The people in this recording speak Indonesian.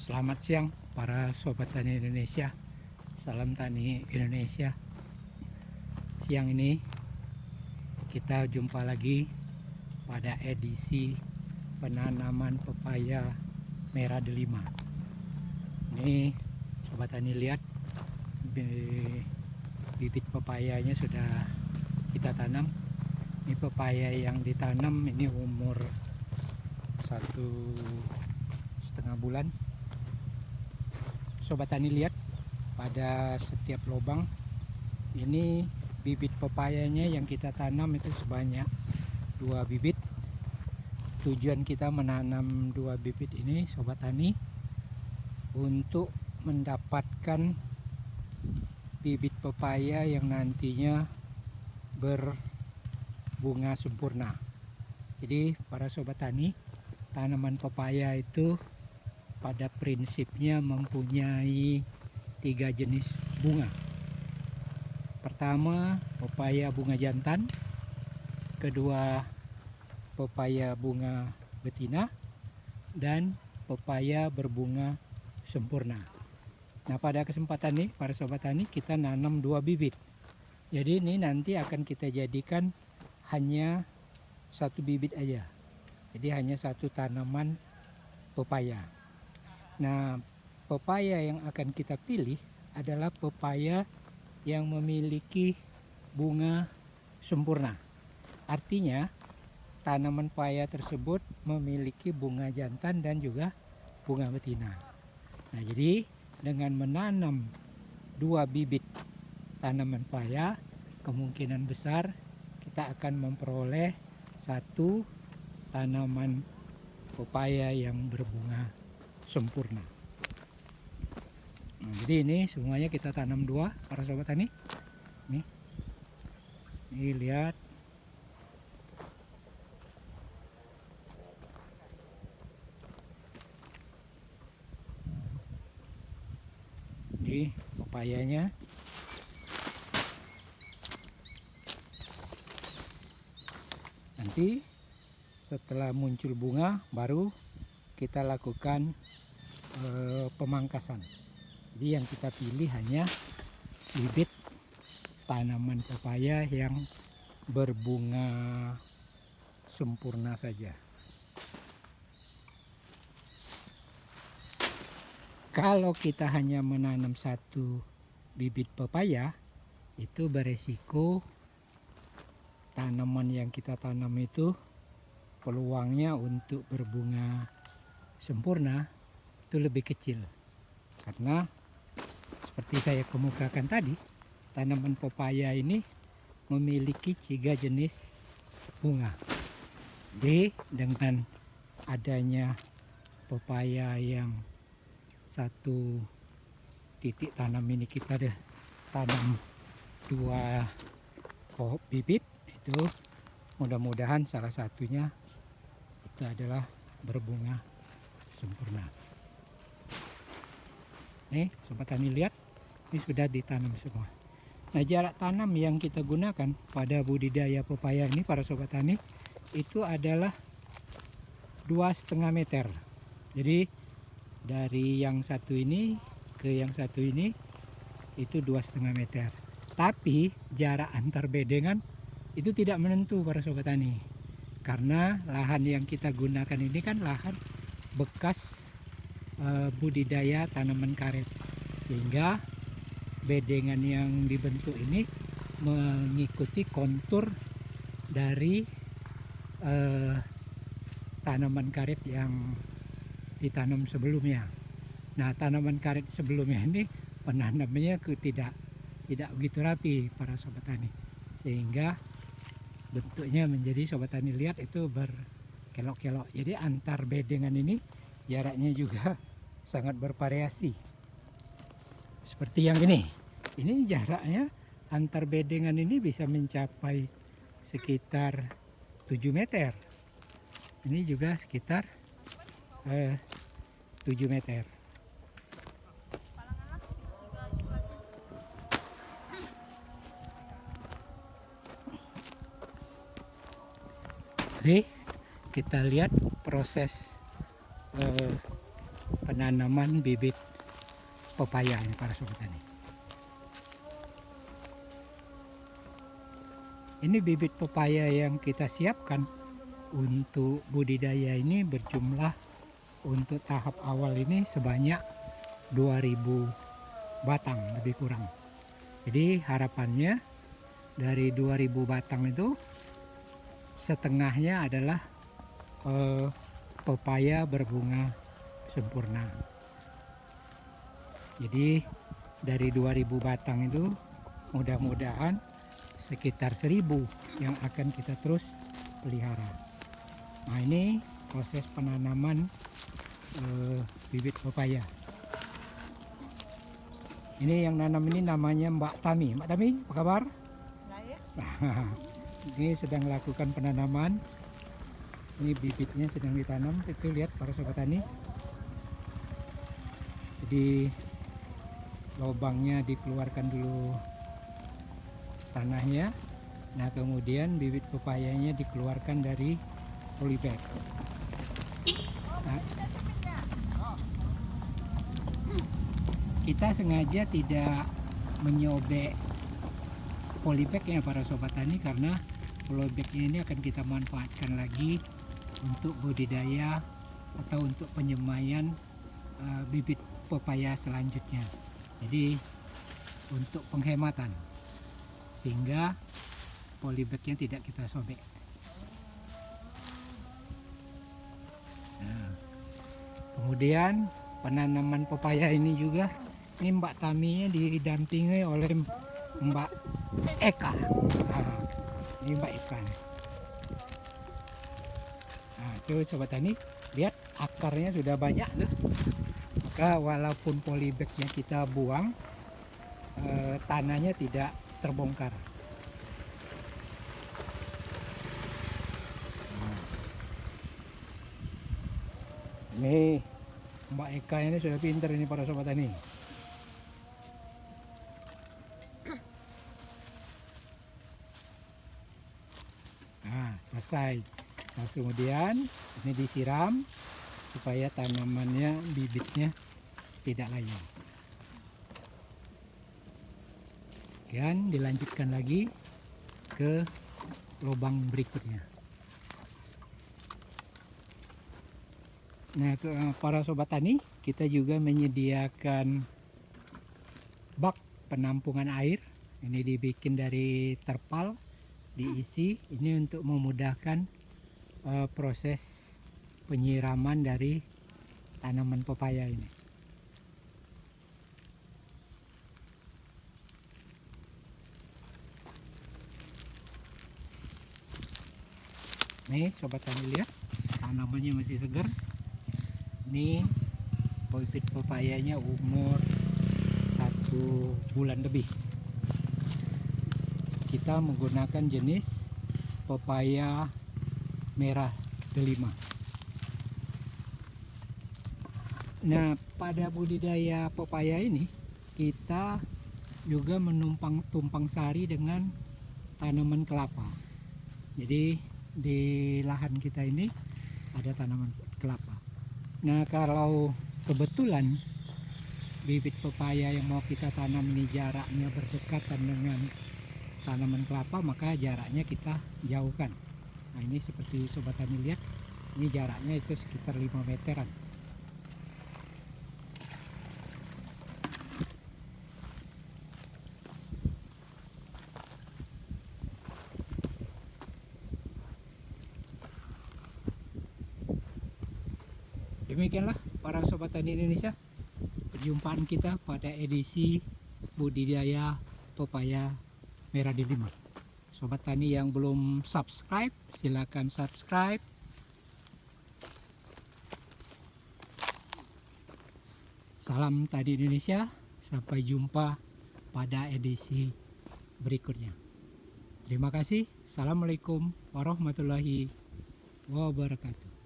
Selamat siang para sobat tani Indonesia. Salam tani Indonesia. Siang ini kita jumpa lagi pada edisi penanaman pepaya merah delima. Ini sobat tani lihat, bibit pepayanya sudah kita tanam. Ini pepaya yang ditanam ini umur 1,5 bulan. Sobat tani lihat, pada setiap lubang ini bibit pepayanya yang kita tanam itu sebanyak 2 bibit. Tujuan kita menanam 2 bibit ini sobat tani untuk mendapatkan bibit pepaya yang nantinya berbunga sempurna. Jadi para sobat tani, tanaman pepaya itu pada prinsipnya mempunyai 3 jenis bunga. Pertama, pepaya bunga jantan. Kedua, pepaya bunga betina. Dan pepaya berbunga sempurna. Nah, pada kesempatan ini para sobat tani kita nanam 2 bibit. Jadi ini nanti akan kita jadikan hanya 1 bibit aja. Jadi hanya 1 tanaman pepaya. Nah, pepaya yang akan kita pilih adalah pepaya yang memiliki bunga sempurna. Artinya tanaman pepaya tersebut memiliki bunga jantan dan juga bunga betina. Nah, jadi dengan menanam 2 bibit tanaman pepaya, kemungkinan besar kita akan memperoleh 1 tanaman pepaya yang berbunga sempurna. Nah, jadi ini semuanya kita tanam 2 para sobat tani. Ini lihat. Ini pepayanya. Nanti setelah muncul bunga baru kita lakukan pemangkasan. Jadi yang kita pilih hanya bibit tanaman pepaya yang berbunga sempurna saja. Kalau kita hanya menanam 1 bibit pepaya, itu beresiko tanaman yang kita tanam itu peluangnya untuk berbunga sempurna itu lebih kecil, karena seperti saya kemukakan tadi, tanaman pepaya ini memiliki 3 jenis bunga. Jadi dengan adanya pepaya yang 1 titik tanam ini kita tanam 2 bibit, itu mudah-mudahan salah satunya itu adalah berbunga sempurna. Nih sobat tani lihat, ini sudah ditanam semua. Nah, jarak tanam yang kita gunakan pada budidaya pepaya ini para sobat tani itu adalah 2,5 meter. Jadi dari yang satu ini ke yang satu ini itu 2,5 meter. Tapi jarak antar bedengan itu tidak menentu para sobat tani, karena lahan yang kita gunakan ini kan lahan bekas budidaya tanaman karet, sehingga bedengan yang dibentuk ini mengikuti kontur dari tanaman karet yang ditanam sebelumnya. Nah, tanaman karet sebelumnya ini penanamannya tidak begitu rapi para sobat tani, sehingga bentuknya menjadi sobat tani lihat itu berkelok-kelok. Jadi antar bedengan ini jaraknya juga sangat bervariasi. Seperti yang ini jaraknya antar bedengan ini bisa mencapai sekitar 7 meter. Ini juga sekitar 7 meter. Jadi kita lihat proses penanaman bibit pepaya ini para sobat tani. Ini bibit pepaya yang kita siapkan untuk budidaya ini berjumlah untuk tahap awal ini sebanyak 2000 batang lebih kurang. Jadi harapannya dari 2000 batang itu setengahnya adalah pepaya berbunga sempurna. Jadi dari 2000 batang itu mudah-mudahan sekitar 1000 yang akan kita terus pelihara. Nah, ini proses penanaman bibit pepaya. Ini yang nanam ini namanya Mbak Tami. Mbak Tami, apa kabar? Baik. Ini sedang lakukan penanaman. Ini bibitnya sedang ditanam. Itu lihat para sobat tani. Jadi lubangnya dikeluarkan dulu tanahnya. Nah, kemudian bibit pepayanya dikeluarkan dari polybag. Nah, kita sengaja tidak menyobek polybagnya para sobat tani, karena polybagnya ini akan kita manfaatkan lagi untuk budidaya atau untuk penyemaian bibit pepaya selanjutnya. Jadi untuk penghematan, sehingga polybagnya tidak kita sobek. Nah, kemudian penanaman pepaya ini juga, ini Mbak Taminya didampingi oleh Mbak Eka. Nah, ini Mbak Eka. Nah, itu sobat tani, lihat akarnya sudah banyak tuh. Maka walaupun polybagnya kita buang, tanahnya tidak terbongkar. Nah, ini Mbak Eka ini sudah pinter ini para sobat tani. Nah, selesai. Nah, kemudian ini disiram supaya tanamannya, bibitnya tidak layu. Dan dilanjutkan lagi ke lubang berikutnya. Nah, para sobat tani, kita juga menyediakan bak penampungan air. Ini dibikin dari terpal, diisi. Ini untuk memudahkan proses penyiraman dari tanaman pepaya ini. Nih sobat tani, lihat tanamannya masih segar. Ini bibit pepayanya umur 1 bulan lebih. Kita menggunakan jenis pepaya merah delima. Nah, pada budidaya pepaya ini kita juga tumpang sari dengan tanaman kelapa. Jadi di lahan kita ini ada tanaman kelapa. Nah, kalau kebetulan bibit pepaya yang mau kita tanam ini jaraknya berdekatan dengan tanaman kelapa, maka jaraknya kita jauhkan. Nah, ini seperti sobat tani lihat, ini jaraknya itu sekitar 5 meteran. Demikianlah para sobat tani Indonesia, perjumpaan kita pada edisi budidaya pepaya merah delima. Sobat tani yang belum subscribe, silakan subscribe. Salam tani Indonesia, sampai jumpa pada edisi berikutnya. Terima kasih. Assalamualaikum warahmatullahi wabarakatuh.